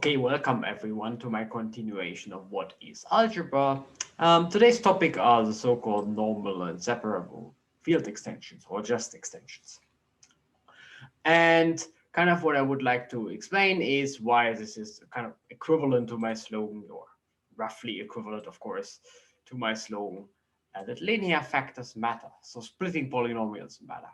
Okay, welcome everyone to my continuation of what is algebra. Today's topic are the so-called normal and separable field extensions or just extensions. And kind of what I would like to explain is why this is kind of equivalent to my slogan, or roughly equivalent, of course, to my slogan, that linear factors matter. So splitting polynomials matter.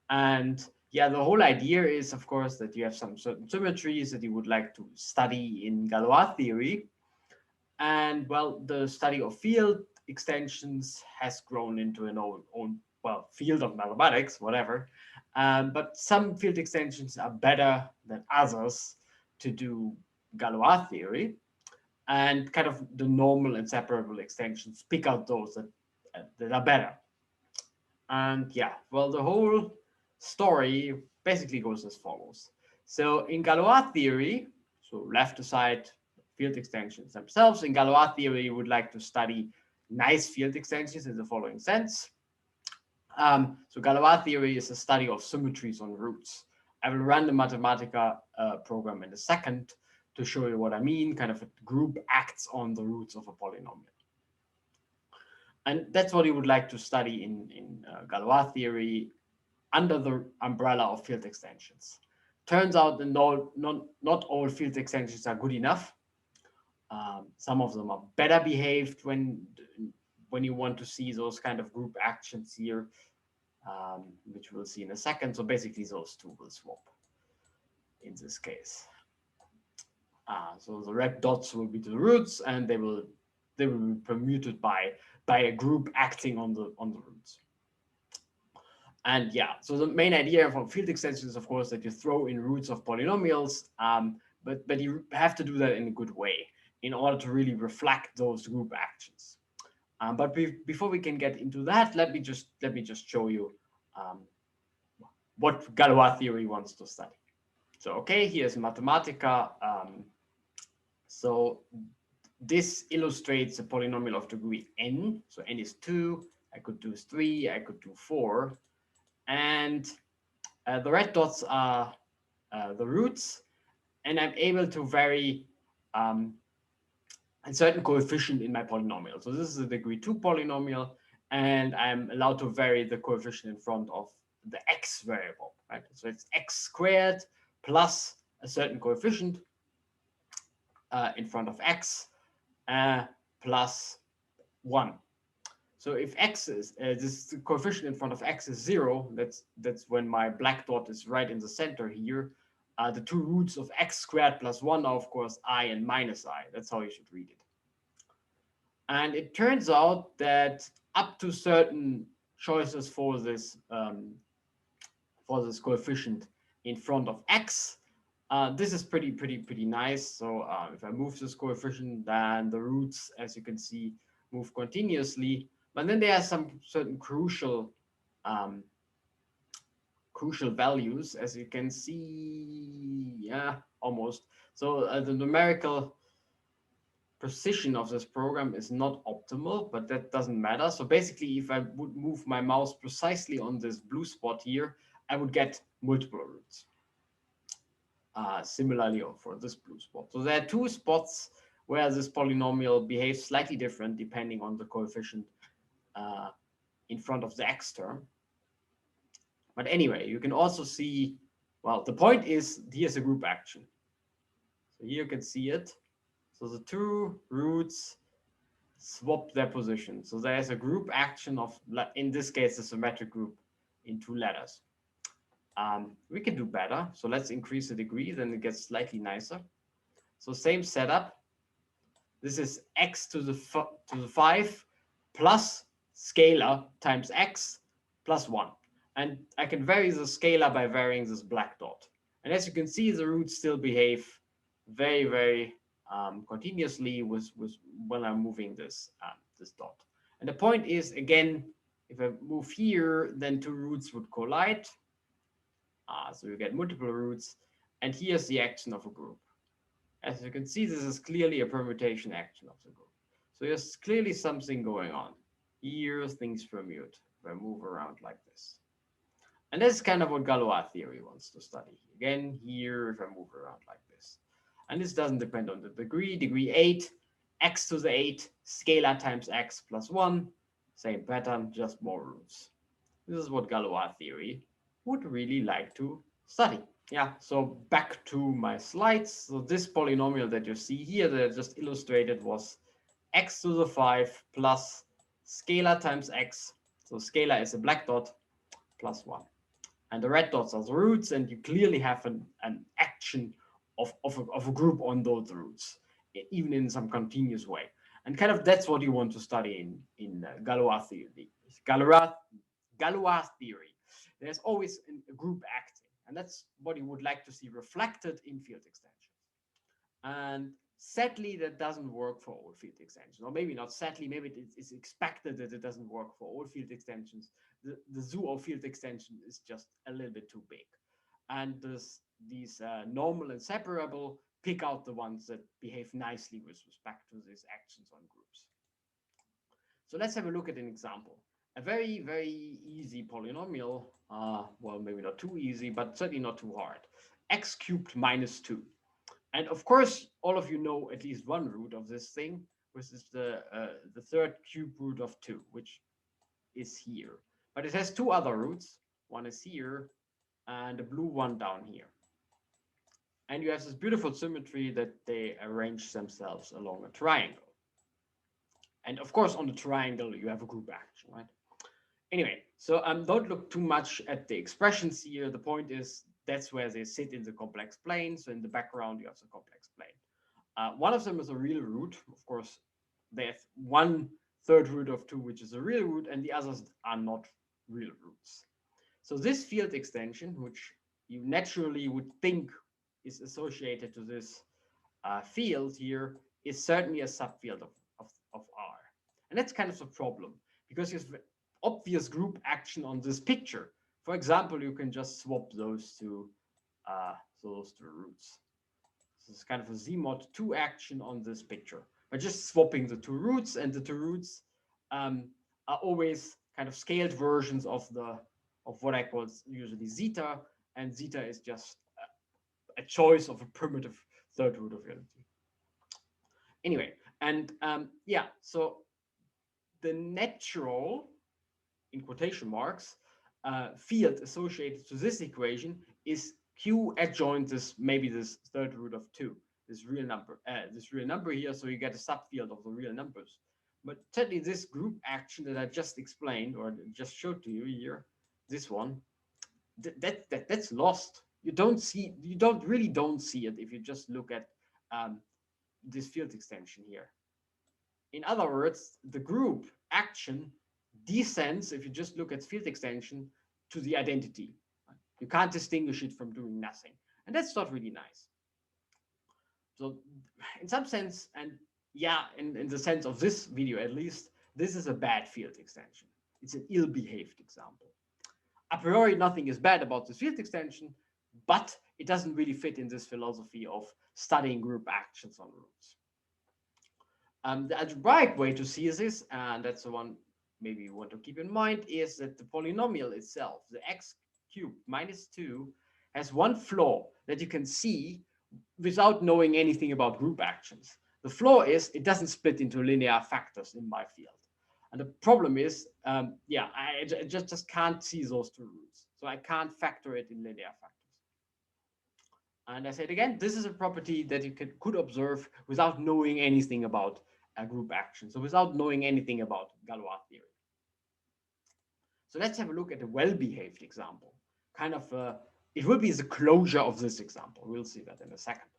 And yeah, the whole idea is, of course, that you have some certain symmetries that you would like to study in Galois theory. And well, the study of field extensions has grown into an own well, field of mathematics, whatever. But some field extensions are better than others to do Galois theory. And kind of the normal and separable extensions pick out those that are better. And yeah, well, the whole story basically goes as follows. So in Galois theory, so left aside field extensions themselves, in Galois theory, you would like to study nice field extensions in the following sense. So Galois theory is a study of symmetries on roots. I will run the Mathematica program in a second to show you what I mean. Kind of a group acts on the roots of a polynomial. And that's what you would like to study in Galois theory under the umbrella of field extensions. Turns out that not all field extensions are good enough. Some of them are better behaved when you want to see those kind of group actions here, which we'll see in a second. So basically those two will swap in this case. So the red dots will be the roots, and they will be permuted by a group acting on the roots. And yeah, so the main idea of field extension is, of course, that you throw in roots of polynomials, but you have to do that in a good way in order to really reflect those group actions. But before we can get into that, let me just show you what Galois theory wants to study. So okay, here's Mathematica. So this illustrates a polynomial of degree n. So n is 2. I could do 3. I could do 4. And the red dots are the roots, and I'm able to vary a certain coefficient in my polynomial. So this is a degree 2 polynomial, and I'm allowed to vary the coefficient in front of the x variable, right? So it's x squared plus a certain coefficient in front of x plus 1. So if x is this coefficient in front of x is 0, that's when my black dot is right in the center here. The two roots of x squared plus 1 are, of course, I and minus I. That's how you should read it. And it turns out that up to certain choices for this coefficient in front of x, this is pretty nice. So if I move this coefficient, then the roots, as you can see, move continuously. But then there are some certain crucial values, as you can see, yeah, almost. So the numerical precision of this program is not optimal, but that doesn't matter. So basically, if I would move my mouse precisely on this blue spot here, I would get multiple roots. Similarly for this blue spot. So there are two spots where this polynomial behaves slightly different depending on the coefficient in front of the x term. But anyway, you can also see, well, the point is, here's a group action. So here you can see it. So the two roots swap their position. So there's a group action of, in this case, a symmetric group in two letters. We can do better. So let's increase the degree, then it gets slightly nicer. So same setup. This is x to the 5 plus scalar times x plus 1. And I can vary the scalar by varying this black dot. And as you can see, the roots still behave very continuously when I'm moving this dot. And the point is, again, if I move here, then two roots would collide. So you get multiple roots. And here's the action of a group. As you can see, this is clearly a permutation action of the group. So there's clearly something going on. Here, things permute if I move around like this. And that's kind of what Galois theory wants to study. Again, here, if I move around like this. And this doesn't depend on the degree. Degree 8, x to the 8, scalar times x plus 1. Same pattern, just more roots. This is what Galois theory would really like to study. Yeah, so back to my slides. So this polynomial that you see here that I just illustrated was x to the 5 plus scalar times x. So scalar is a black dot plus 1. And the red dots are the roots, and you clearly have an action of a group on those roots, even in some continuous way. And kind of that's what you want to study in Galois theory. Galois theory. There's always a group acting, and that's what you would like to see reflected in field extensions. And sadly, that doesn't work for all field extensions, or maybe not sadly, maybe it's expected that it doesn't work for all field extensions. The zoo of field extension is just a little bit too big. And these normal and separable pick out the ones that behave nicely with respect to these actions on groups. So let's have a look at an example. A very, very easy polynomial, well, maybe not too easy, but certainly not too hard. X cubed minus 2. And of course, all of you know at least one root of this thing, which is the third cube root of 2, which is here. But it has two other roots. One is here, and the blue one down here. And you have this beautiful symmetry that they arrange themselves along a triangle. And of course, on the triangle, you have a group action, right? Anyway, so don't look too much at the expressions here. The point is that's where they sit in the complex plane. So in the background, you have the complex plane. One of them is a real root. Of course, there's one third root of 2, which is a real root, and the others are not real roots. So this field extension, which you naturally would think is associated to this field here, is certainly a subfield of R. And that's kind of the problem, because you have obvious group action on this picture. For example, you can just swap those two roots. This is kind of a Z mod 2 action on this picture. By just swapping the two roots, and the two roots are always kind of scaled versions of what I call usually zeta, and zeta is just a choice of a primitive third root of unity. Anyway, and yeah, so the natural, in quotation marks, field associated to this equation is q adjoint this, maybe this third root of 2, this real number here, so you get a subfield of the real numbers. But certainly this group action that I just explained, or just showed to you here, this one, that's lost. You don't see it if you just look at this field extension here. In other words, the group action descends, if you just look at field extension, to the identity. You can't distinguish it from doing nothing. And that's not really nice. So in some sense, and yeah, in the sense of this video at least, this is a bad field extension. It's an ill-behaved example. A priori, nothing is bad about this field extension, but it doesn't really fit in this philosophy of studying group actions on roots. The algebraic way to see this, and that's the one maybe you want to keep in mind, is that the polynomial itself, the x cubed minus 2, has one flaw that you can see without knowing anything about group actions. The flaw is it doesn't split into linear factors in my field. And the problem is, yeah, I just can't see those two roots. So I can't factor it in linear factors. And I said again, this is a property that you could observe without knowing anything about a group action. So without knowing anything about Galois theory. So let's have a look at a well-behaved example. Kind of, it will be the closure of this example. We'll see that in a second.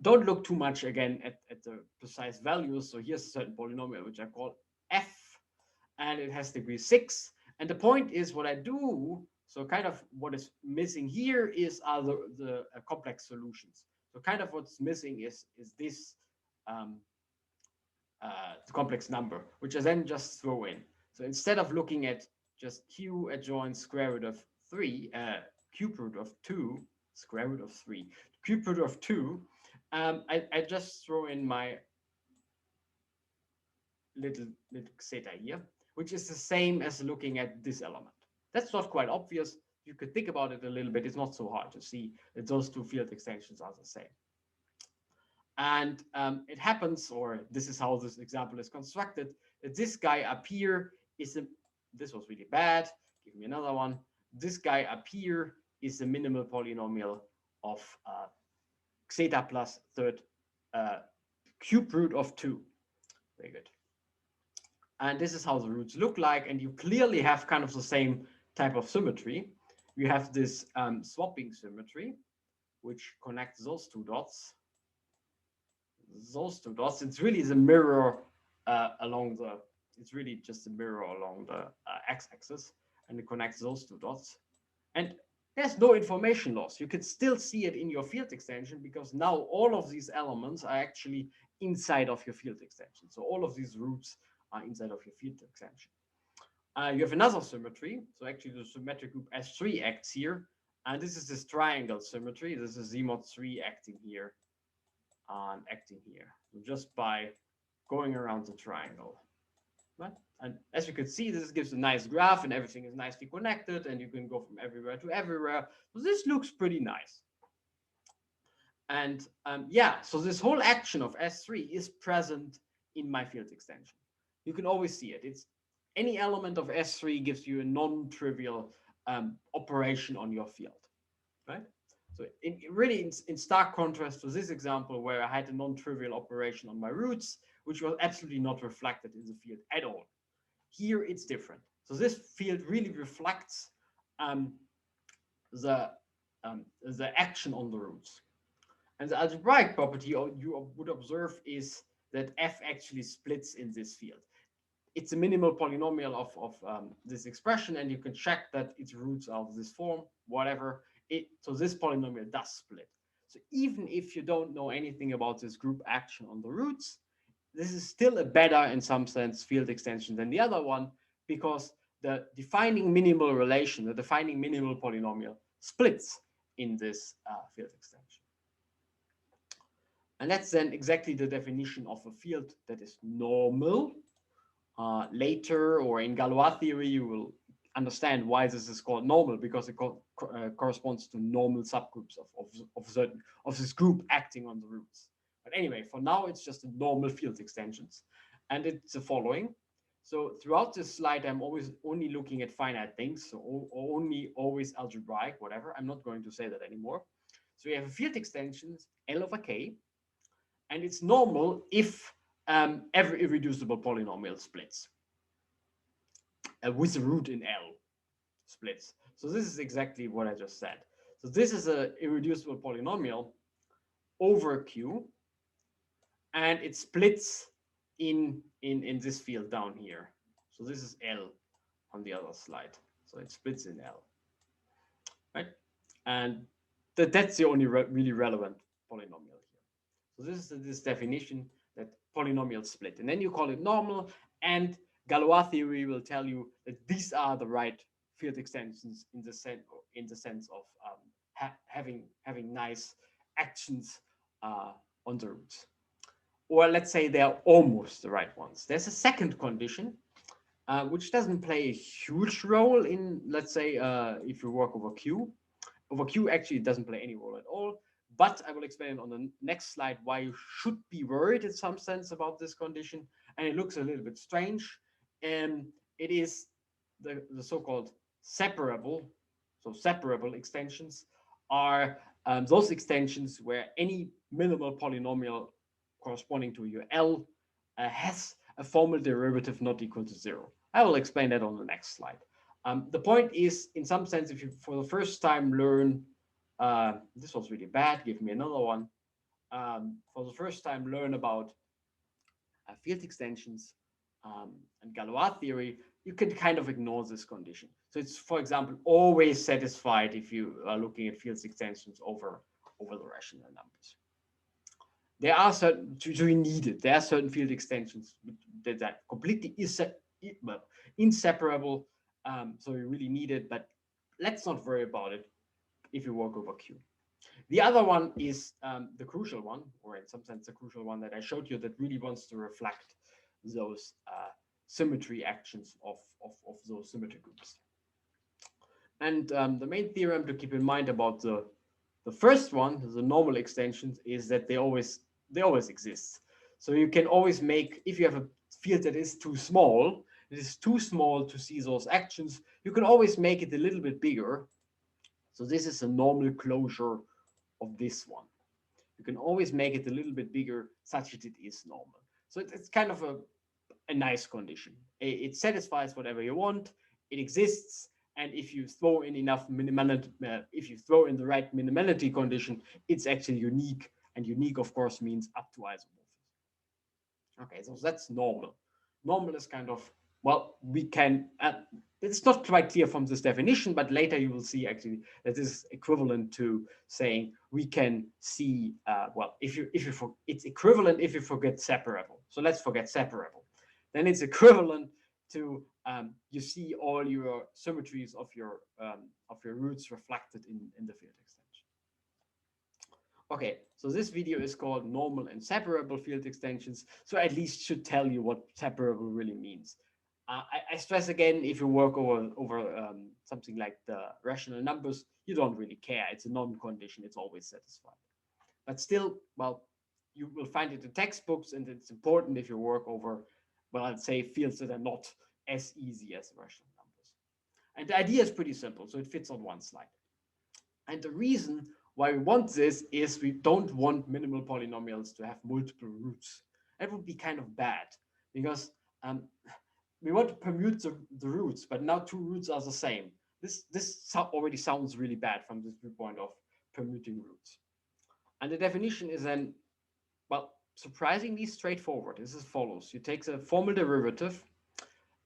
Don't look too much again at the precise values. So here's a certain polynomial, which I call f, and it has degree 6. And the point is what I do, so kind of what is missing here is the complex solutions. So kind of what's missing is this the complex number, which I then just throw in. So instead of looking at just q adjoint square root of 3, cube root of 2, square root of 3, cube root of 2, I just throw in my little zeta here, which is the same as looking at this element. That's not quite obvious. you could think about it a little bit, it's not so hard to see that those two field extensions are the same. And it happens, or this is how this example is constructed, that this guy up here is a, this was really bad, give me another one. This guy up here is the minimal polynomial of zeta plus third cube root of 2. Very good. And this is how the roots look like. And you clearly have kind of the same type of symmetry. You have this swapping symmetry, which connects those two dots. Those two dots, it's really the mirror along the, it's really just a mirror along the x-axis, and it connects those two dots. And there's no information loss. You can still see it in your field extension because now all of these elements are actually inside of your field extension. So all of these roots are inside of your field extension. You have another symmetry. So actually the symmetric group S3 acts here. And this is this triangle symmetry. This is Z mod 3 acting here and acting here. So just by going around the triangle. Right? And as you can see, this gives a nice graph and everything is nicely connected and you can go from everywhere to everywhere. So this looks pretty nice. And yeah, so this whole action of S3 is present in my field extension. You can always see it. It's any element of S3 gives you a non-trivial operation on your field, right? So in stark contrast to this example where I had a non-trivial operation on my roots, which was absolutely not reflected in the field at all. Here it's different. So this field really reflects the action on the roots. And the algebraic property you would observe is that f actually splits in this field. It's a minimal polynomial of this expression, and you can check that its roots are of this form, whatever. So this polynomial does split. So even if you don't know anything about this group action on the roots, this is still a better, in some sense, field extension than the other one, because the defining minimal relation, the defining minimal polynomial, splits in this field extension. And that's then exactly the definition of a field that is normal. Later, or in Galois theory, you will understand why this is called normal, because it corresponds to normal subgroups of this group acting on the roots. But anyway, for now, it's just a normal field extensions. And it's the following. So throughout this slide, I'm always only looking at finite things, so only always algebraic, whatever. I'm not going to say that anymore. So we have a field extensions L over K, and it's normal if every irreducible polynomial splits with a root in L splits. So this is exactly what I just said. So this is an irreducible polynomial over Q, and it splits in this field down here. So this is L on the other slide. So it splits in L, right? And that's the only really relevant polynomial here. So this is this definition that polynomials split. And then you call it normal, and Galois theory will tell you that these are the right field extensions in the sense of having nice actions on the roots. Or let's say they're almost the right ones. There's a second condition, which doesn't play a huge role in, let's say, if you work over Q. Over Q, actually, it doesn't play any role at all. But I will explain on the next slide why you should be worried in some sense about this condition. And it looks a little bit strange. And it is the so-called separable. So separable extensions are those extensions where any minimal polynomial corresponding to your L has a formal derivative not equal to 0. I will explain that on the next slide. The point is, in some sense, if you for the first time learn, this was really bad, give me another one. For the first time learn about field extensions and Galois theory, you can kind of ignore this condition. So it's, for example, always satisfied if you are looking at field extensions over the rational numbers. There are certain, so you need it. There are certain field extensions that are completely inseparable. So you really need it, but let's not worry about it if you work over Q. The other one is the crucial one, or in some sense the crucial one that I showed you, that really wants to reflect those symmetry actions of those symmetry groups. And the main theorem to keep in mind about the first one, the normal extensions, is that they always exist. So you can always make, if you have a field that is too small, it is too small to see those actions, you can always make it a little bit bigger. So this is a normal closure of this one. You can always make it a little bit bigger such that it is normal. So it's kind of a nice condition. It satisfies whatever you want. It exists, and if you throw in enough minimality, if you throw in the right minimality condition, it's actually unique. And unique, of course, means up to isomorphism. Okay, so that's normal. Normal is kind of, well, we can. It's not quite clear from this definition, but later you will see actually that this is equivalent to saying we can see. Well, it's equivalent if you forget separable. So let's forget separable. Then it's equivalent to you see all your symmetries of your roots reflected in the field extension. Okay, so this video is called normal and separable field extensions, so at least should tell you what separable really means. I stress again, if you work over something like the rational numbers, you don't really care. It's a non-condition, it's always satisfied. But still, well, you will find it in textbooks, and it's important if you work over, well, I'd say fields that are not as easy as rational numbers. And the idea is pretty simple, so it fits on one slide. And the reason why we want this is we don't want minimal polynomials to have multiple roots. That would be kind of bad because we want to permute the roots, but now two roots are the same. This already sounds really bad from this viewpoint of permuting roots. And the definition is then, well, surprisingly straightforward. It's as follows. You take the formal derivative.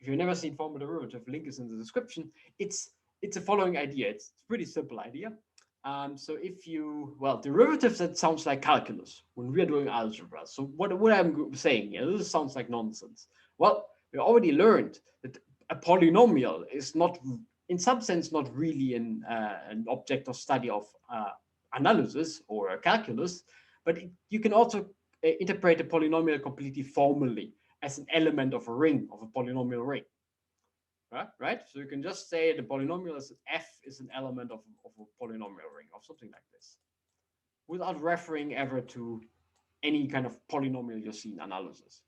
If you've never seen formal derivative, link is in the description. It's a following idea. It's a pretty simple idea. So if you, well, derivatives, that sounds like calculus when we're doing algebra. So what I'm saying here, this sounds like nonsense. Well, we already learned that a polynomial is not, in some sense, not really an object of study of analysis or calculus, but you can also interpret a polynomial completely formally as an element of a ring, of a polynomial ring. Right? So you can just say the polynomial is f is an element of a polynomial ring, of something like this, without referring ever to any kind of polynomial you see in analysis.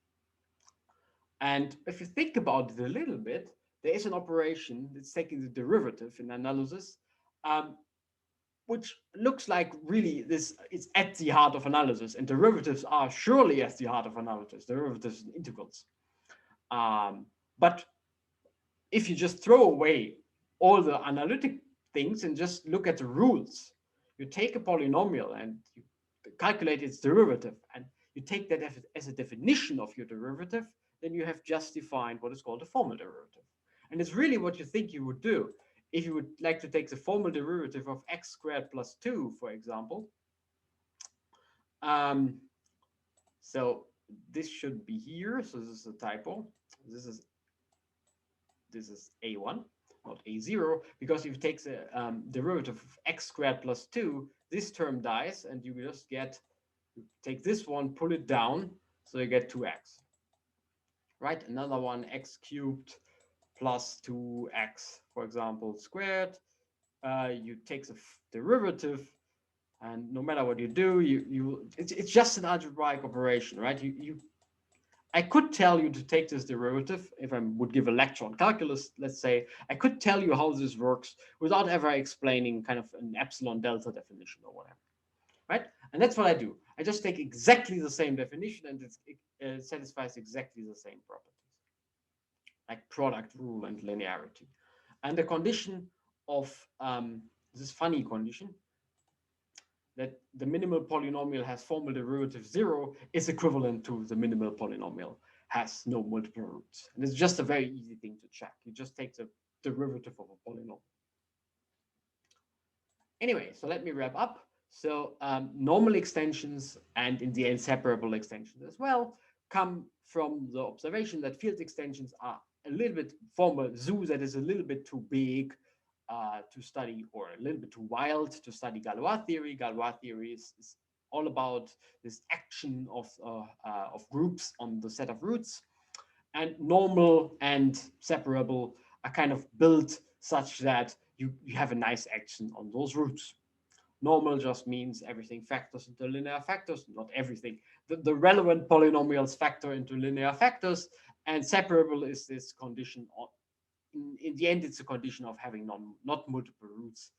And if you think about it a little bit, there is an operation that's taking the derivative in analysis, which looks like really this is at the heart of analysis, and derivatives are surely at the heart of analysis, derivatives and integrals. But if you just throw away all the analytic things and just look at the rules, you take a polynomial and you calculate its derivative, and you take that as a definition of your derivative, then you have just defined what is called a formal derivative. And it's really what you think you would do if you would like to take the formal derivative of x squared plus 2, for example. So this should be here. So this is a typo. This is a1, not a0, because if you take the derivative of x squared plus 2, this term dies, and you just get, you take this one, pull it down, so you get 2x. Right? Another one, x cubed plus 2x, for example, squared. You take the derivative, and no matter what you do, it's just an algebraic operation, right? I could tell you to take this derivative if I would give a lecture on calculus, let's say. I could tell you how this works without ever explaining kind of an epsilon delta definition or whatever, right? And that's what I do. I just take exactly the same definition, and it satisfies exactly the same properties, like product rule and linearity. And the condition of this funny condition, that the minimal polynomial has formal derivative 0, is equivalent to the minimal polynomial has no multiple roots. And it's just a very easy thing to check. You just take the derivative of a polynomial. Anyway, so let me wrap up. So normal extensions, and in the end separable extensions as well, come from the observation that field extensions are a little bit form a zoo that is a little bit too big to study, or a little bit too wild to study Galois theory. Galois theory is all about this action of groups on the set of roots, and normal and separable are kind of built such that you have a nice action on those roots. Normal just means everything factors into linear factors, not everything. The relevant polynomials factor into linear factors, and separable is this condition. In the end, it's a condition of having not multiple roots,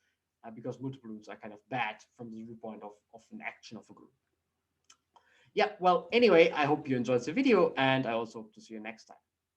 because multiple roots are kind of bad from the viewpoint of an action of a group. Yeah, well, anyway, I hope you enjoyed the video, and I also hope to see you next time.